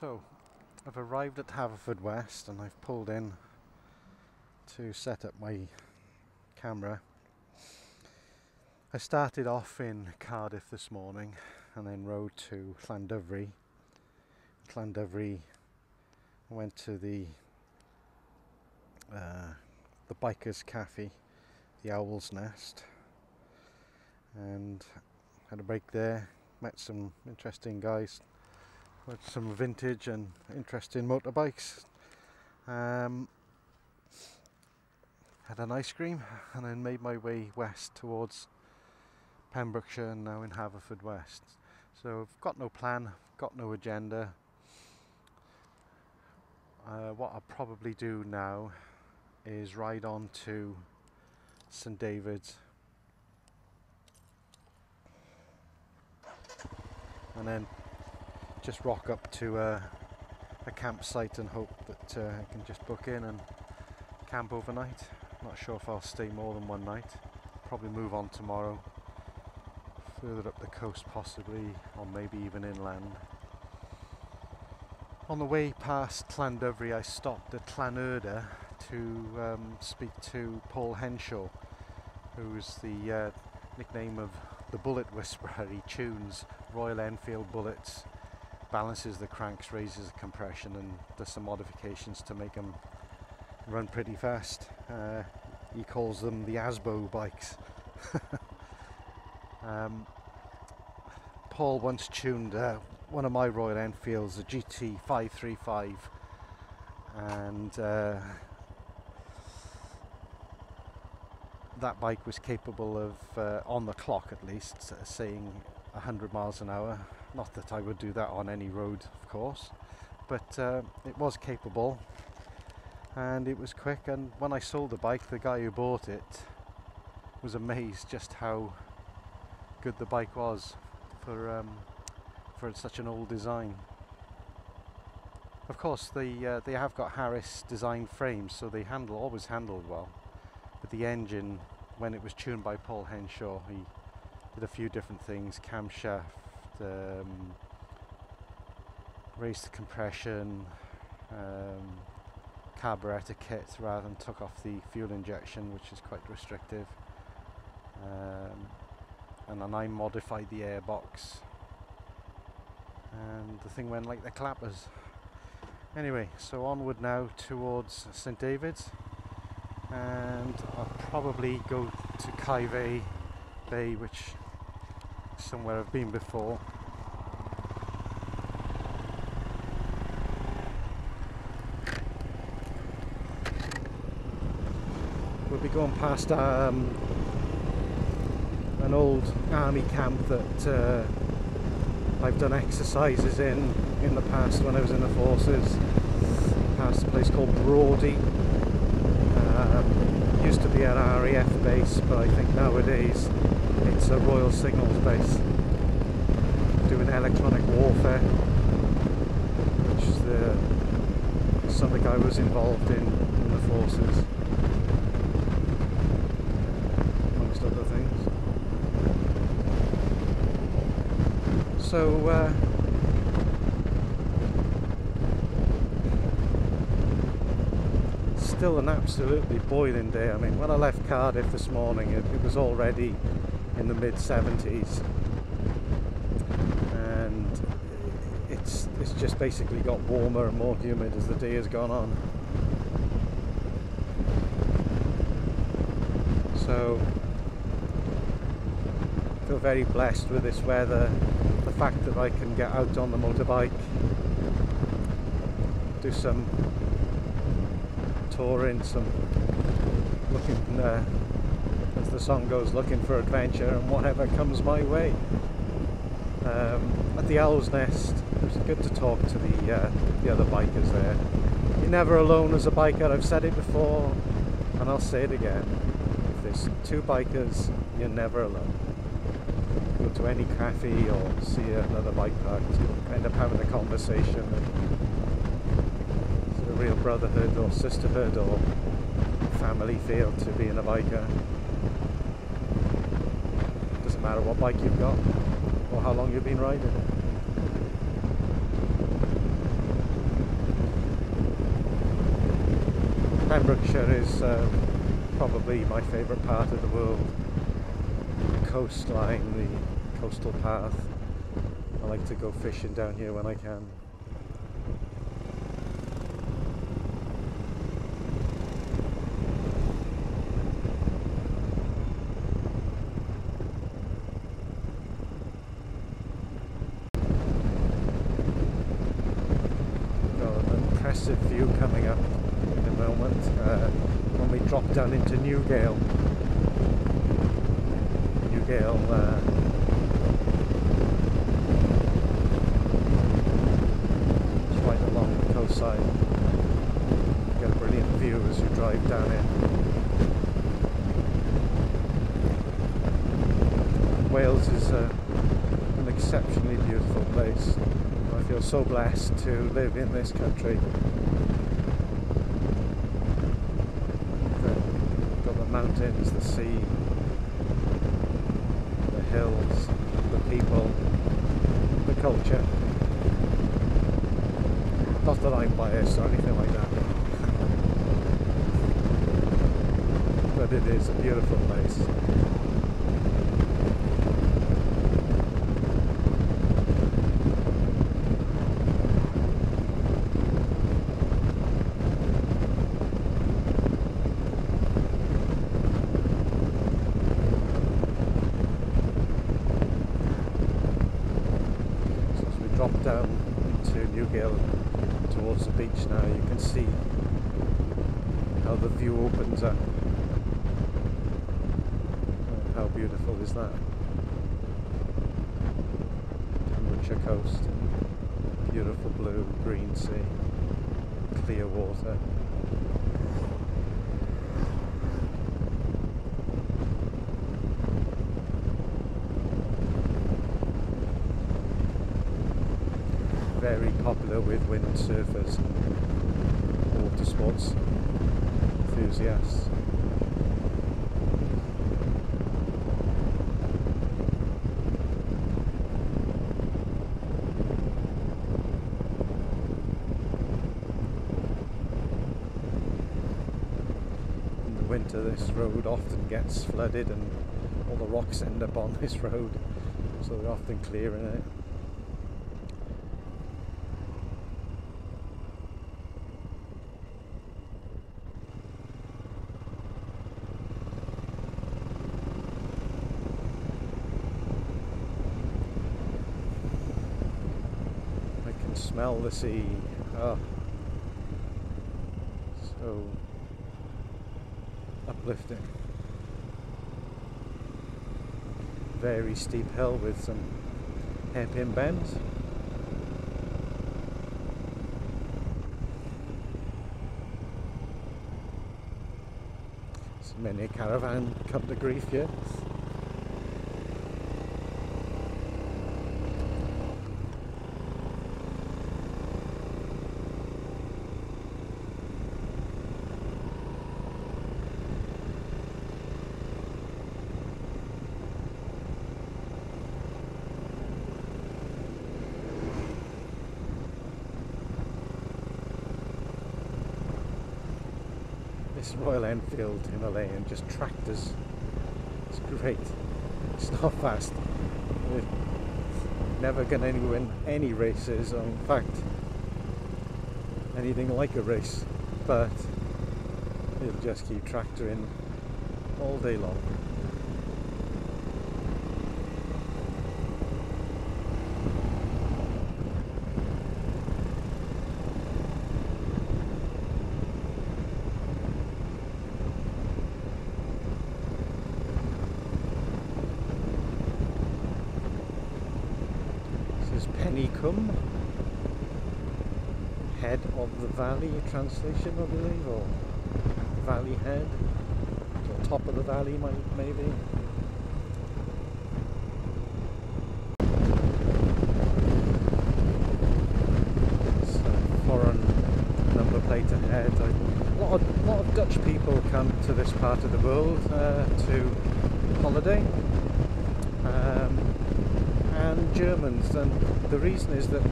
So, I've arrived at Haverfordwest and I've pulled in to set up my camera. I started off in Cardiff this morning and then rode to Llandovery. Llandovery, I went to the Bikers Cafe, the Owl's Nest, and had a break there, met some interesting guys with some vintage and interesting motorbikes. Had an ice cream and then made my way west towards Pembrokeshire and now in Haverfordwest. So I've got no plan, got no agenda. What I'll probably do now is ride on to St David's and then just rock up to a campsite and hope that I can just book in and camp overnight. Not sure if I'll stay more than one night. Probably move on tomorrow, further up the coast possibly, or maybe even inland. On the way past Llandovery I stopped at Llanurda to speak to Paul Henshaw, who's the nickname of the Bullet Whisperer. He tunes Royal Enfield bullets, balances the cranks, raises the compression and does some modifications to make them run pretty fast. He calls them the Asbo bikes. Paul once tuned one of my Royal Enfields, a GT 535, and that bike was capable of, on the clock at least, saying 100 miles an hour. Not that I would do that on any road, of course, but it was capable and it was quick. And when I sold the bike, the guy who bought it was amazed just how good the bike was for such an old design. Of course, they have got Harris design frames, so they always handled well. But the engine, when it was tuned by Paul Henshaw, he did a few different things: camshaft, raised the compression, carburetor kit rather than took off the fuel injection, which is quite restrictive, and then I modified the airbox and the thing went like the clappers. Anyway, so onward now towards St David's, and I'll probably go to Kyve Bay, which is somewhere I've been before. We'll be going past an old army camp that I've done exercises in the past when I was in the forces. Past a place called Brawdy. Used to be an RAF base, but I think nowadays it's a Royal Signals base doing electronic warfare, which is something I was involved in the forces, amongst other things. So still an absolutely boiling day. I mean, when I left Cardiff this morning, it was already in the mid-70s, and it's just basically got warmer and more humid as the day has gone on. So I feel very blessed with this weather. The fact that I can get out on the motorbike, do some touring, some looking, as the song goes, looking for adventure and whatever comes my way. At the Owl's Nest, it was good to talk to the other bikers there. You're never alone as a biker. I've said it before and I'll say it again. If there's two bikers, you're never alone. Go to any cafe or see another bike park, you end up having a conversation. It's a real brotherhood or sisterhood or family feel to being a biker. Doesn't matter what bike you've got or how long you've been riding. Pembrokeshire is probably my favourite part of the world. The coastline, the coastal path. I like to go fishing down here when I can. Impressive view coming up in a moment when we drop down into Newgale. It's right along the coastside. You get a brilliant view as you drive down in. Wales is an exceptionally beautiful place. I feel so blessed to live in this country. Got the mountains, the sea, the hills, the people, the culture. Not that I'm biased or anything like that, but it is a beautiful place. Drop down into Newgale towards the beach now, you can see how the view opens up. How beautiful is that? Pembrokeshire coast, beautiful blue, green sea, clear water. Very popular with windsurfers and water sports enthusiasts. In the winter this road often gets flooded and all the rocks end up on this road, so they're often clearing it. Smell the sea. Oh, so uplifting. Very steep hill with some hairpin bends. So many a caravan come to grief here. This Royal Enfield Himalayan just tractors. It's great. It's not fast. We're never going to win any races, or in fact anything like a race, but it'll just keep tractoring all day long. Penicum, head of the valley translation, I believe, or valley head, or top of the valley maybe. It's a foreign number plate ahead. A lot of Dutch people come to this part of the world to holiday. And Germans, and the reason is that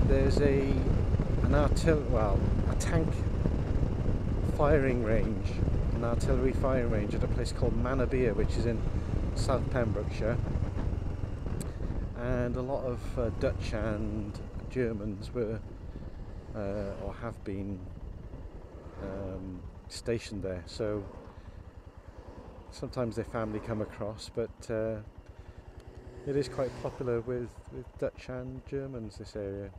there's a tank firing range, an artillery firing range at a place called Manabir, which is in South Pembrokeshire. And a lot of Dutch and Germans were or have been stationed there, so sometimes their family come across, but it is quite popular with Dutch and Germans, this area.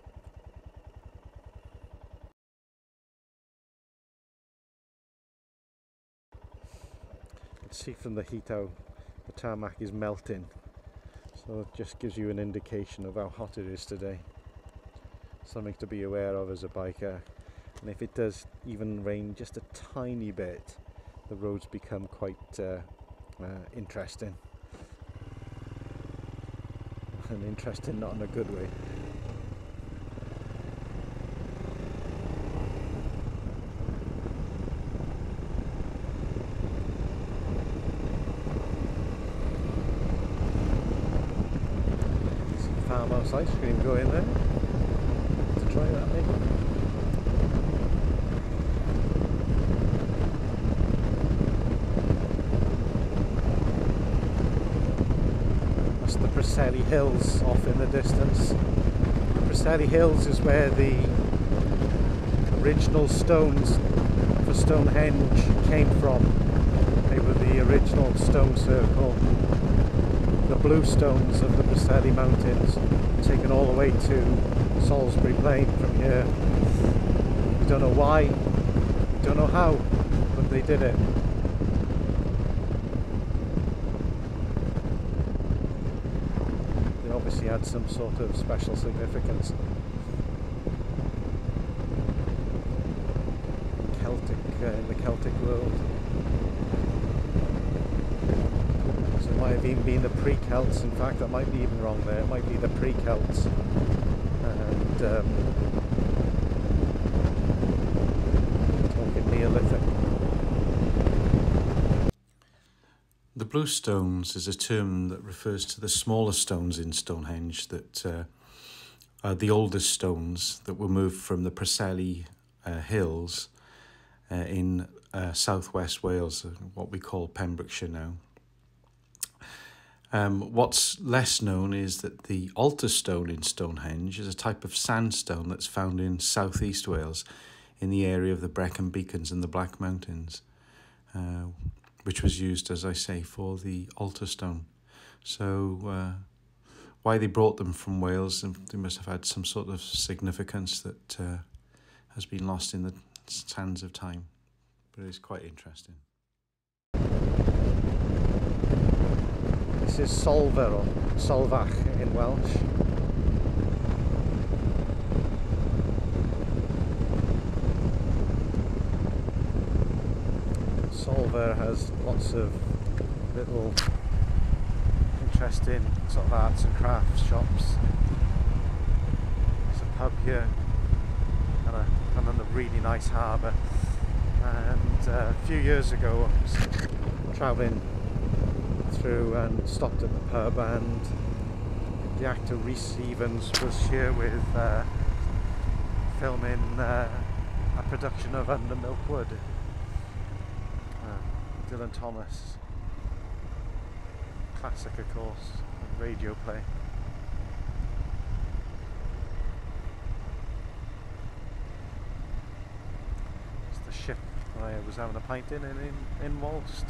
You can see from the heat how the tarmac is melting, so it just gives you an indication of how hot it is today. Something to be aware of as a biker. And if it does even rain just a tiny bit, the roads become quite interesting. And interesting not in a good way. Some farmhouse ice cream going there. To try that maybe. The Preseli Hills off in the distance. Preseli Hills is where the original stones for Stonehenge came from. They were the original stone circle. The blue stones of the Preseli Mountains, taken all the way to Salisbury Plain from here. We don't know why, we don't know how, but they did it. Obviously had some sort of special significance. Celtic, in the Celtic world. So it might have even been the pre-Celts. In fact, that might be even wrong there. It might be the pre-Celts. And talking Neolithic. The blue stones is a term that refers to the smaller stones in Stonehenge that are the oldest stones that were moved from the Preseli Hills in southwest Wales, what we call Pembrokeshire now. What's less known is that the altar stone in Stonehenge is a type of sandstone that's found in southeast Wales in the area of the Brecon Beacons and the Black Mountains. Which was used, as I say, for the altar stone. So why they brought them from Wales, they must have had some sort of significance that has been lost in the sands of time. But it's quite interesting. This is Solver or Solvach in Welsh. Solver has lots of little interesting sort of arts and crafts shops. There's a pub here and a really nice harbour. And a few years ago I was travelling through and stopped at the pub, and the actor Rhys Evans was here with filming a production of Under Milk Wood. Dylan Thomas, classic of course, radio play. It's the ship I was having a pint in whilst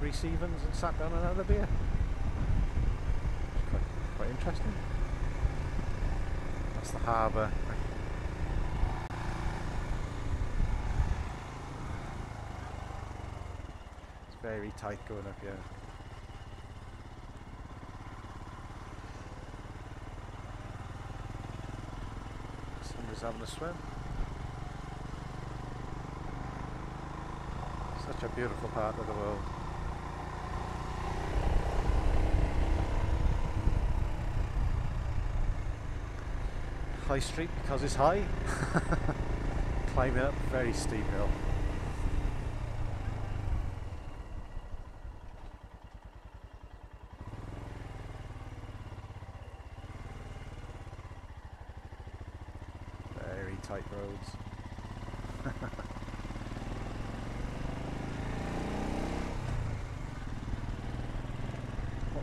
Rhys Evans and sat down and had a beer. It's quite interesting. That's the harbour. Very tight going up here. Somebody's having a swim. Such a beautiful part of the world. High Street because it's high. Climbing up a very steep hill. Tight roads.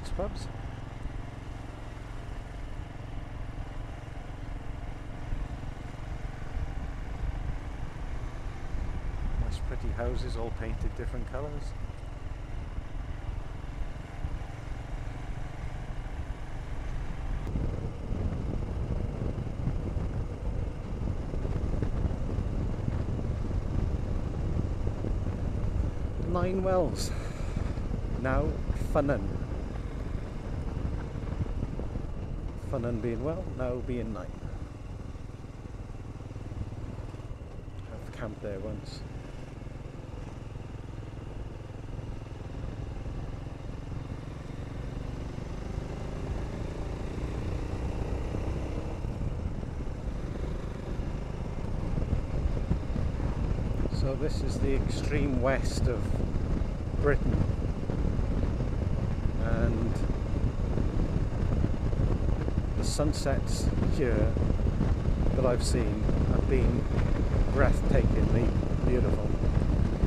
Nice pubs. Nice pretty houses all painted different colours. Nine Wells, now Ffynnon. Ffynnon being well, now being nine. I've camped there once. So this is the extreme west of Britain, and the sunsets here that I've seen have been breathtakingly beautiful.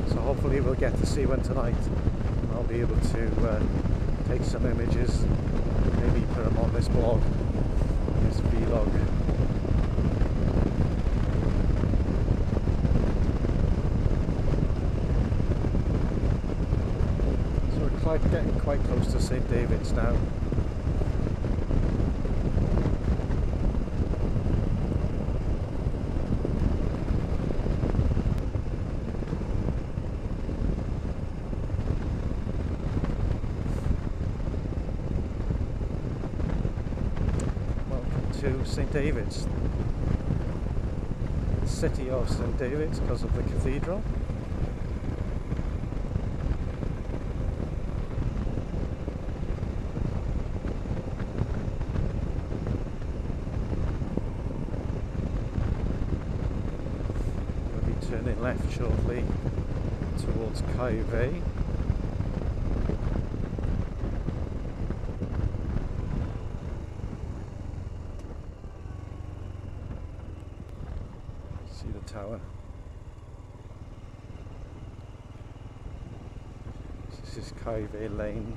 So hopefully we'll get to see one tonight, and I'll be able to take some images, maybe put them on this blog, this vlog. Getting quite close to St David's now. Welcome to St David's, the city of St David's, because of the cathedral. Turning left shortly towards Caervey. See the tower. This is Caervey Lane.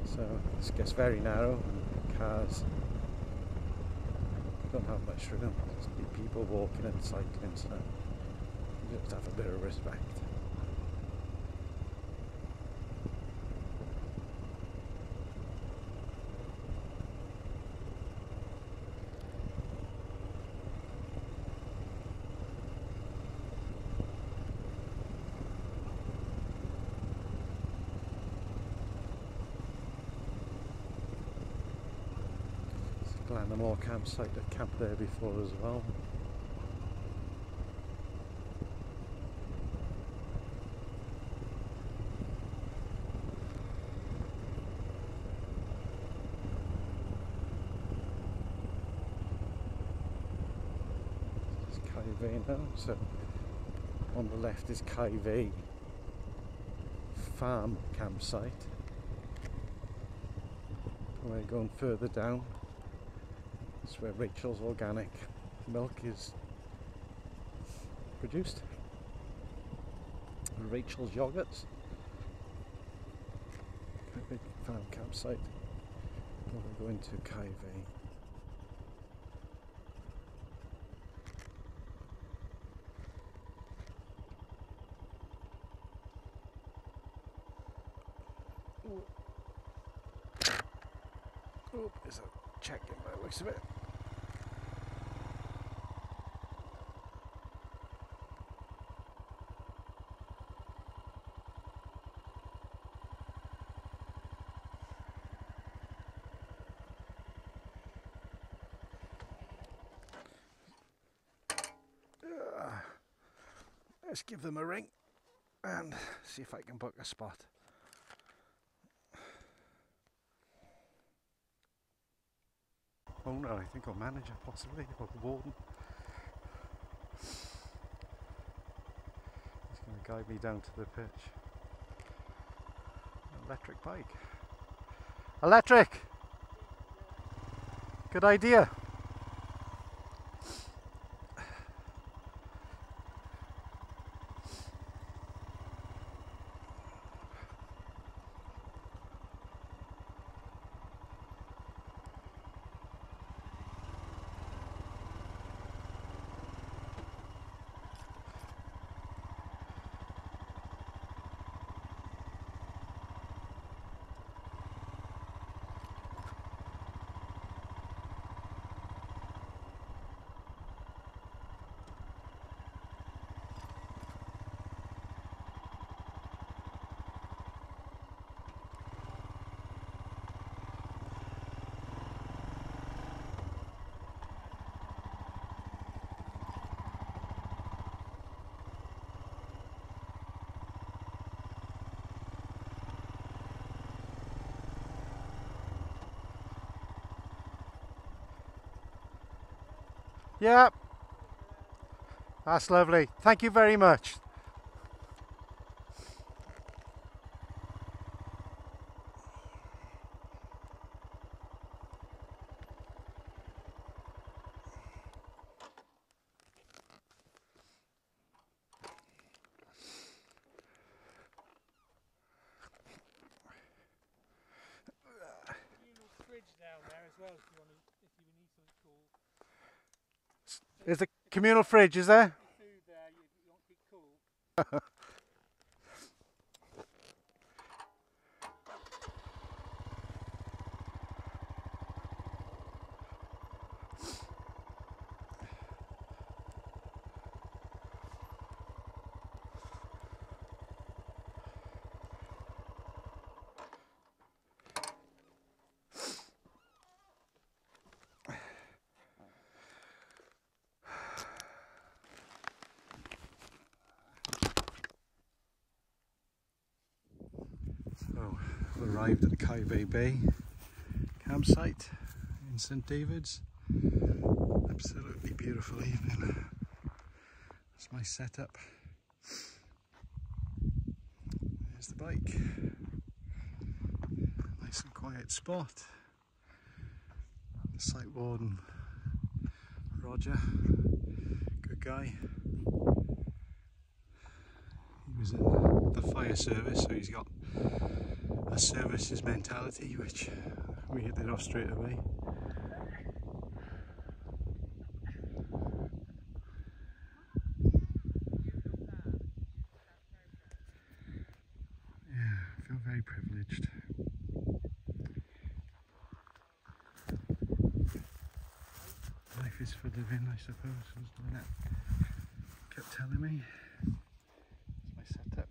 So this gets very narrow. Cars don't have much room. Just be people walking and cycling, so you just have a bit of respect. Glanamore campsite, I've camped there before as well. It's Caervey now, so on the left is Caervey Farm campsite. We're going further down. That's where Rachel's organic milk is produced. And Rachel's yogurts. A big farm campsite. And we're going to Caervey. Oh, there's a check-in by the looks of it. Let's give them a ring and see if I can book a spot. Owner, I think, or manager possibly, or the warden. He's going to guide me down to the pitch. Electric bike. Electric! Good idea. Yeah, that's lovely. Thank you very much. Fridge down there as well if you want to, if you need something cool. There's a communal fridge, is there? Food there, you want to keep cool. So, we've arrived at the Kaiway Bay campsite in St David's. Absolutely beautiful evening. That's my setup. There's the bike. Nice and quiet spot. The site warden, Roger, good guy. He was in the fire service, so he's got a services mentality, which we hit it off straight away. Yeah, I feel very privileged. Life is for living, I suppose, was the net kept telling me. That's my setup.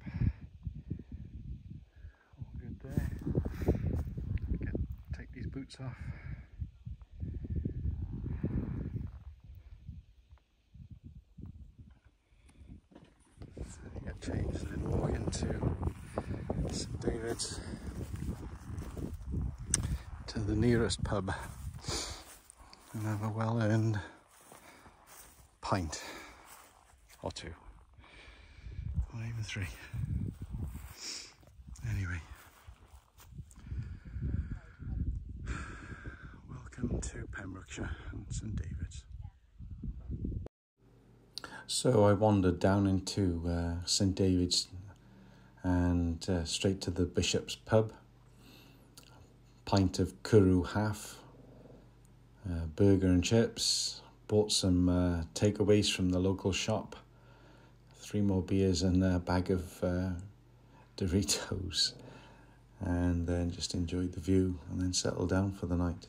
All good there. Take these boots off. So get changed and then walk into St David's, to the nearest pub, and have a well-earned pint or two, or even three. Anyway, welcome to Pembrokeshire and St David's. So I wandered down into St David's and straight to the Bishop's pub. Pint of Cwrw half, burger and chips, bought some takeaways from the local shop, 3 more beers and a bag of Doritos, and then just enjoyed the view and then settled down for the night.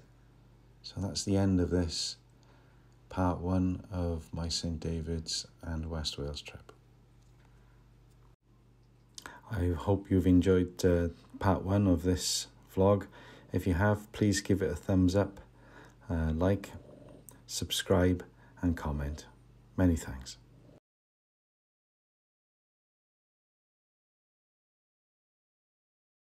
So that's the end of this part 1 of my St David's and West Wales trip. I hope you've enjoyed part 1 of this vlog. If you have, please give it a thumbs up, like, subscribe and comment. Many thanks.